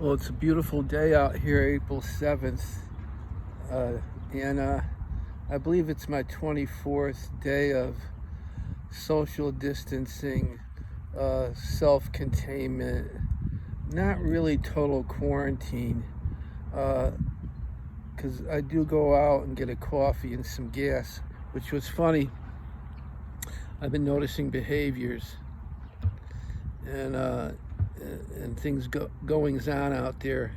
Well, it's a beautiful day out here, April 7th, and I believe it's my 24th day of social distancing, self-containment, not really total quarantine, because I do go out and get a coffee and some gas, which was funny. I've been noticing behaviors and things goings on out there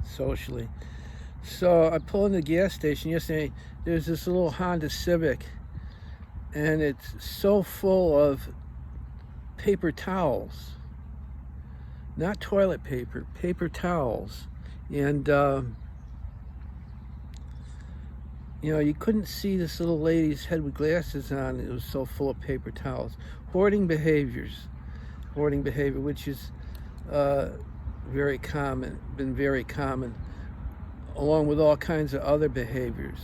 socially. So I pull in the gas station yesterday. There's this little Honda Civic, and it's so full of paper towels, not toilet paper, paper towels. And you couldn't see this little lady's head with glasses on. It was so full of paper towels. Hoarding behavior, which is very common, along with all kinds of other behaviors.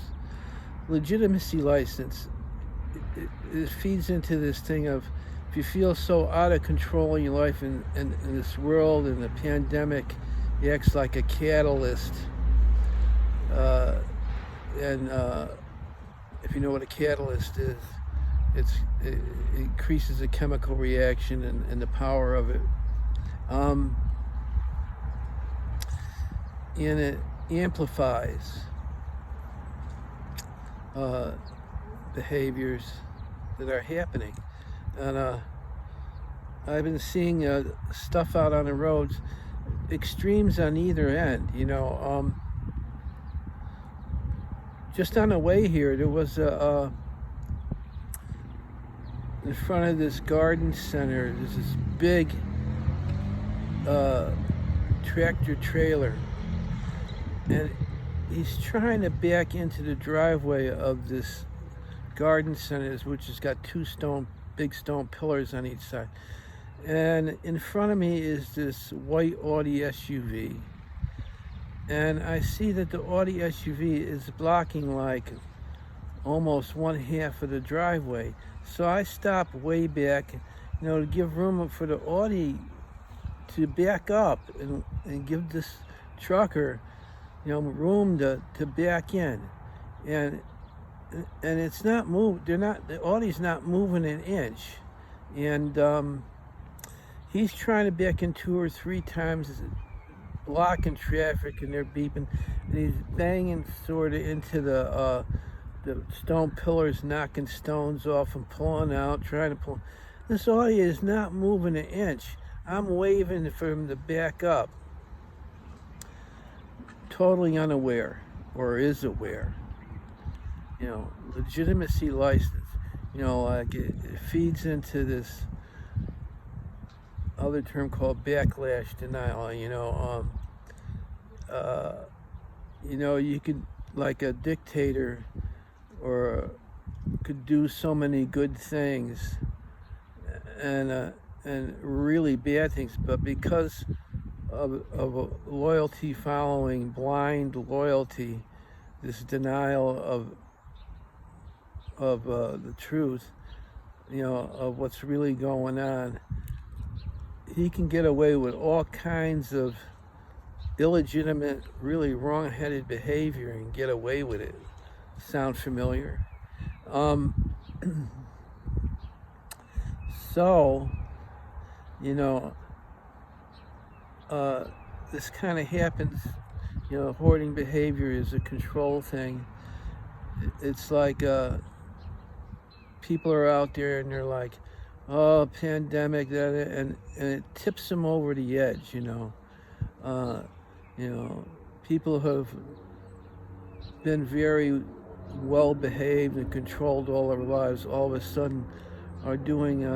Legitimacy license, it feeds into this thing of, if you feel so out of control in your life in this world, and the pandemic, it acts like a catalyst. If you know what a catalyst is, it increases a chemical reaction and the power of it. And it amplifies behaviors that are happening. And I've been seeing stuff out on the roads, extremes on either end. Just on the way here, there was in front of this garden center, there's this big tractor trailer, and he's trying to back into the driveway of this garden center, which has got two big stone pillars on each side. And in front of me is this white Audi SUV, and I see that the Audi SUV is blocking like almost one half of the driveway. So I stop way back, to give room for the Audi to back up and give this trucker, room to back in. And it's not moved. The Audi's not moving an inch. And he's trying to back in 2 or 3 times, blocking traffic, and they're beeping. And he's banging sort of into the stone pillars, knocking stones off and pulling out, trying to pull. This Audi is not moving an inch. I'm waving for him to back up. Totally unaware, or is aware. Legitimacy license. Like it feeds into this other term called backlash denial. You could, like a dictator, or could do so many good things and really bad things, but because of loyalty following blind loyalty, this denial of the truth, of what's really going on, he can get away with all kinds of illegitimate, really wrong-headed behavior and get away with it. Sound familiar? So, this kind of happens. Hoarding behavior is a control thing. It's like people are out there and they're like, oh, pandemic, and it tips them over the edge. People have been very well behaved and controlled all their lives, all of a sudden are doing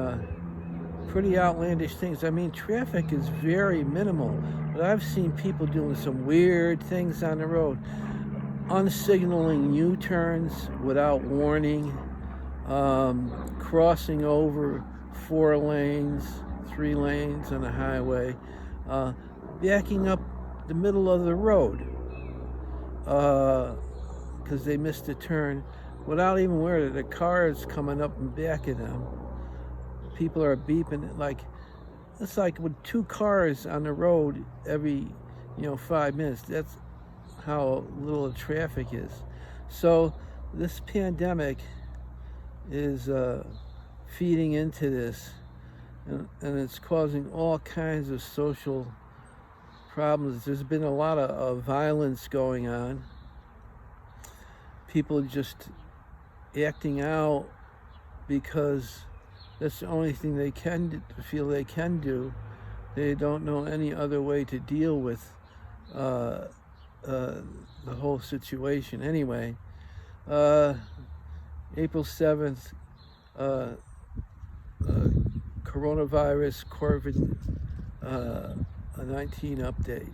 pretty outlandish things. I mean, traffic is very minimal, but I've seen people doing some weird things on the road, unsignaling U-turns without warning, crossing over 4 lanes, 3 lanes on the highway, backing up the middle of the road because they missed a turn without even aware that the car is coming up and back at them. People are beeping. Like, it's like with 2 cars on the road every 5 minutes. That's how little the traffic is. So this pandemic is feeding into this, and it's causing all kinds of social problems. There's been a lot of violence going on. People just acting out because that's the only thing they feel they can do. They don't know any other way to deal with the whole situation. Anyway, April 7th, coronavirus COVID-19 update.